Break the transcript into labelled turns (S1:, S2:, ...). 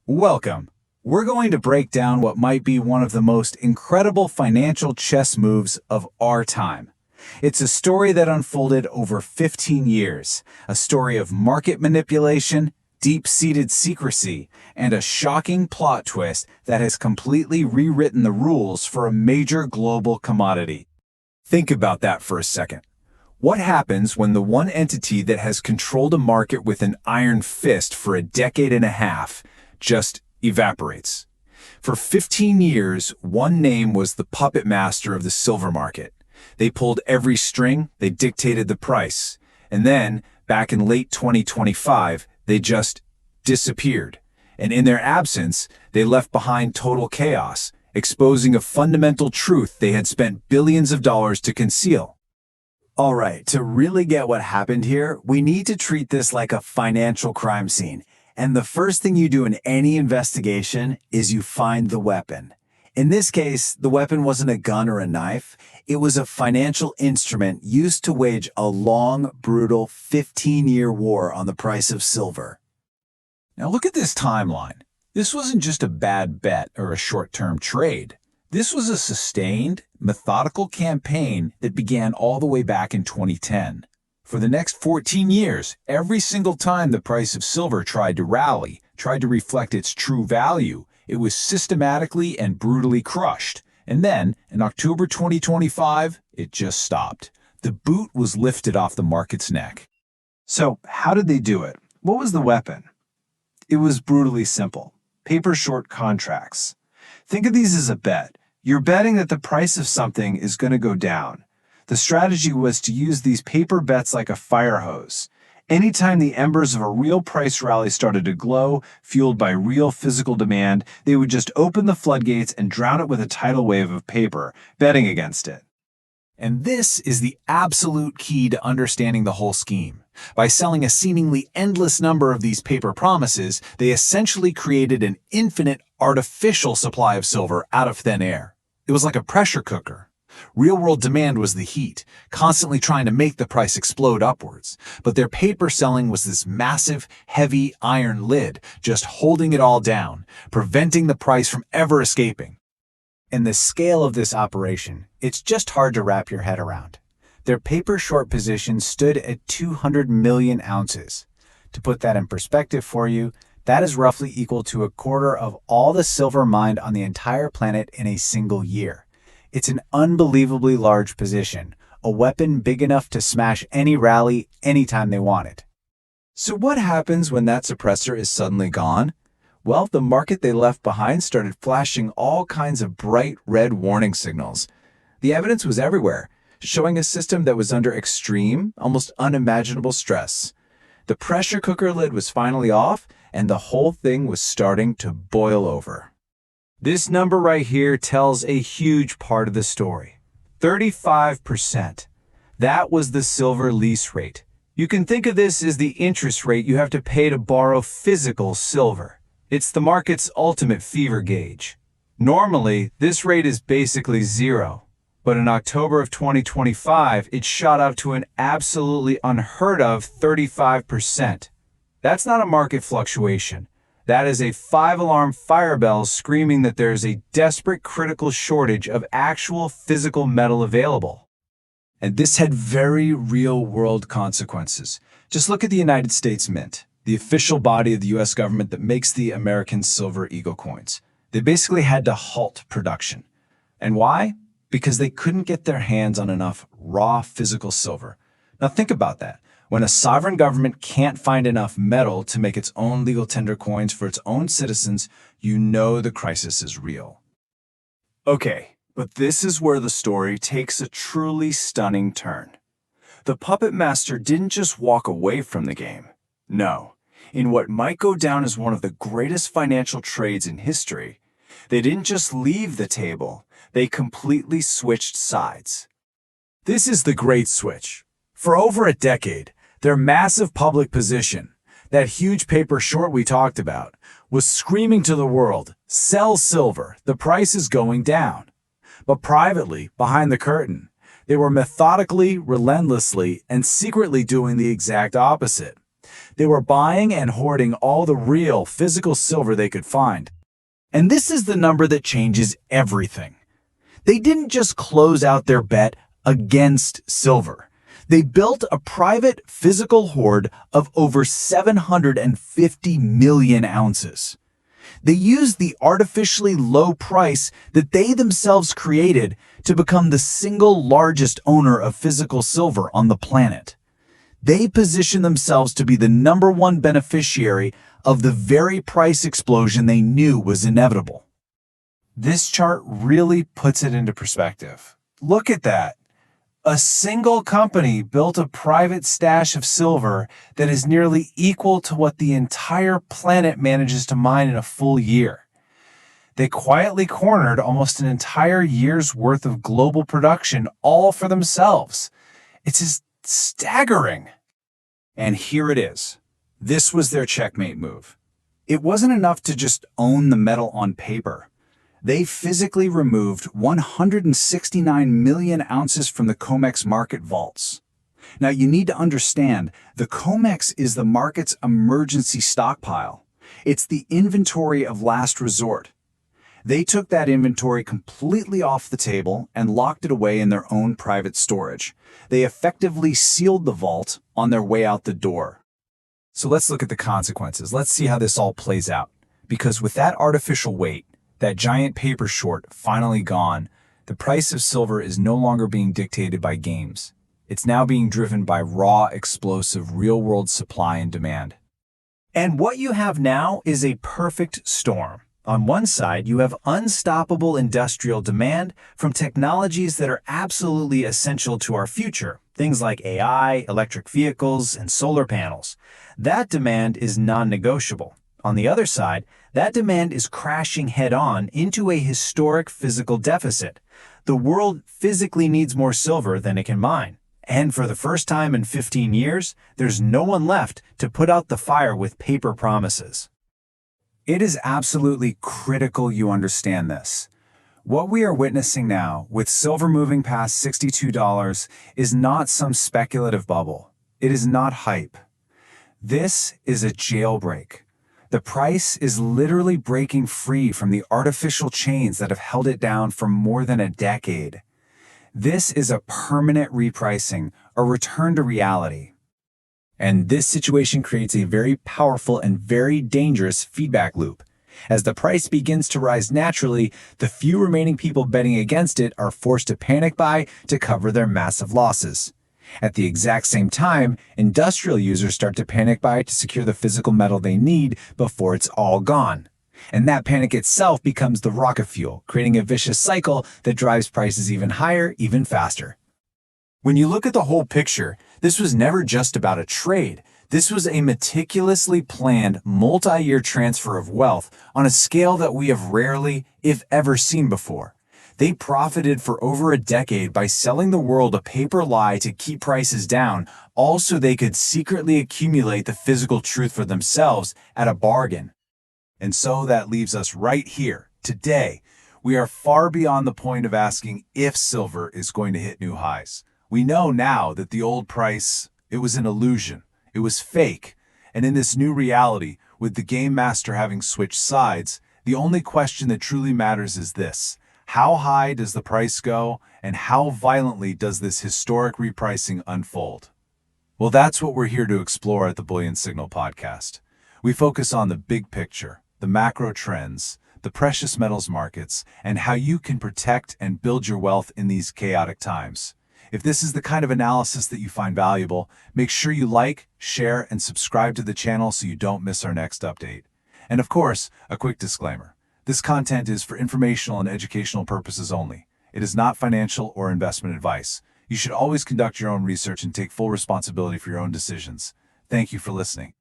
S1: Welcome. We're going to break down what might be one of the most incredible financial chess moves of our time. It's a story that unfolded over 15 years, a story of market manipulation, deep-seated secrecy, and a shocking plot twist that has completely rewritten the rules for a major global commodity. Think about that for a second. What happens when the one entity that has controlled a market with an iron fist for a decade and a half just evaporates? For 15 years, one name was the puppet master of the silver market. They pulled every string, they dictated the price. And then, back in late 2025, they just disappeared. And in their absence, they left behind total chaos, exposing a fundamental truth they had spent billions of dollars to conceal.
S2: All right, to really get what happened here, we need to treat this like a financial crime scene. And the first thing you do in any investigation is you find the weapon. In this case, the weapon wasn't a gun or a knife. It was a financial instrument used to wage a long, brutal 15-year war on the price of silver.
S1: Now look at this timeline. This wasn't just a bad bet or a short-term trade. This was a sustained, methodical campaign that began all the way back in 2010. For the next 14 years, every single time the price of silver tried to rally, tried to reflect its true value, it was systematically and brutally crushed. And then, in October 2025, it just stopped. The boot was lifted off the market's neck.
S2: So, how did they do it? What was the weapon? It was brutally simple. Paper short contracts. Think of these as a bet. You're betting that the price of something is going to go down. The strategy was to use these paper bets like a fire hose. Anytime the embers of a real price rally started to glow, fueled by real physical demand, they would just open the floodgates and drown it with a tidal wave of paper, betting against it.
S1: And this is the absolute key to understanding the whole scheme. By selling a seemingly endless number of these paper promises, they essentially created an infinite artificial supply of silver out of thin air. It was like a pressure cooker. Real-world demand was the heat, constantly trying to make the price explode upwards. But their paper selling was this massive, heavy iron lid, just holding it all down, preventing the price from ever escaping. And the scale of this operation, it's just hard to wrap your head around. Their paper short position stood at 200 million ounces. To put that in perspective for you, that is roughly equal to a quarter of all the silver mined on the entire planet in a single year. It's an unbelievably large position, a weapon big enough to smash any rally anytime they want it.
S2: So what happens when that suppressor is suddenly gone? Well, the market they left behind started flashing all kinds of bright red warning signals. The evidence was everywhere, showing a system that was under extreme, almost unimaginable stress. The pressure cooker lid was finally off, and the whole thing was starting to boil over. This number right here tells a huge part of the story. 35%. That was the silver lease rate. You can think of this as the interest rate you have to pay to borrow physical silver. It's the market's ultimate fever gauge. Normally, this rate is basically zero. But in October of 2025, it shot up to an absolutely unheard of 35%. That's not a market fluctuation. That is a 5-alarm fire bell screaming that there is a desperate critical shortage of actual physical metal available. And this had very real-world consequences. Just look at the United States Mint, the official body of the US government that makes the American Silver Eagle coins. They basically had to halt production. And why? Because they couldn't get their hands on enough raw physical silver. Now think about that. When a sovereign government can't find enough metal to make its own legal tender coins for its own citizens, you know the crisis is real. Okay, but this is where the story takes a truly stunning turn. The puppet master didn't just walk away from the game. No, in what might go down as one of the greatest financial trades in history, they didn't just leave the table, they completely switched sides.
S1: This is the great switch. For over a decade, their massive public position, that huge paper short we talked about, was screaming to the world, sell silver, the price is going down. But privately, behind the curtain, they were methodically, relentlessly, and secretly doing the exact opposite. They were buying and hoarding all the real, physical silver they could find. And this is the number that changes everything. They didn't just close out their bet against silver. They built a private physical hoard of over 750 million ounces. They used the artificially low price that they themselves created to become the single largest owner of physical silver on the planet. They positioned themselves to be the #1 beneficiary of the very price explosion they knew was inevitable. This chart really puts it into perspective. Look at that. A single company built a private stash of silver that is nearly equal to what the entire planet manages to mine in a full year. They quietly cornered almost an entire year's worth of global production all for themselves. It's just staggering. And here it is. This was their checkmate move. It wasn't enough to just own the metal on paper. They physically removed 169 million ounces from the COMEX market vaults. Now, you need to understand, the COMEX is the market's emergency stockpile. It's the inventory of last resort. They took that inventory completely off the table and locked it away in their own private storage. They effectively sealed the vault on their way out the door. So let's look at the consequences. Let's see how this all plays out. Because with that artificial weight, that giant paper short finally gone, the price of silver is no longer being dictated by games. It's now being driven by raw, explosive, real-world supply and demand. And what you have now is a perfect storm. On one side, you have unstoppable industrial demand from technologies that are absolutely essential to our future, things like AI, electric vehicles, and solar panels. That demand is non-negotiable. On the other side, that demand is crashing head-on into a historic physical deficit. The world physically needs more silver than it can mine. And for the first time in 15 years, there's no one left to put out the fire with paper promises. It is absolutely critical you understand this. What we are witnessing now, with silver moving past $62, is not some speculative bubble. It is not hype. This is a jailbreak. The price is literally breaking free from the artificial chains that have held it down for more than a decade. This is a permanent repricing, a return to reality. And this situation creates a very powerful and very dangerous feedback loop. As the price begins to rise naturally, the few remaining people betting against it are forced to panic buy to cover their massive losses. At the exact same time, industrial users start to panic buy to secure the physical metal they need before it's all gone. And that panic itself becomes the rocket fuel, creating a vicious cycle that drives prices even higher, even faster. When you look at the whole picture, this was never just about a trade. This was a meticulously planned, multi-year transfer of wealth on a scale that we have rarely, if ever, seen before. They profited for over a decade by selling the world a paper lie to keep prices down, all so they could secretly accumulate the physical truth for themselves at a bargain. And so that leaves us right here, today. We are far beyond the point of asking if silver is going to hit new highs. We know now that the old price, it was an illusion. It was fake. And in this new reality, with the game master having switched sides, the only question that truly matters is this: how high does the price go, and how violently does this historic repricing unfold? Well, that's what we're here to explore at the Bullion Signal Podcast. We focus on the big picture, the macro trends, the precious metals markets, and how you can protect and build your wealth in these chaotic times. If this is the kind of analysis that you find valuable, make sure you like, share, and subscribe to the channel so you don't miss our next update. And of course, a quick disclaimer. This content is for informational and educational purposes only. It is not financial or investment advice. You should always conduct your own research and take full responsibility for your own decisions. Thank you for listening.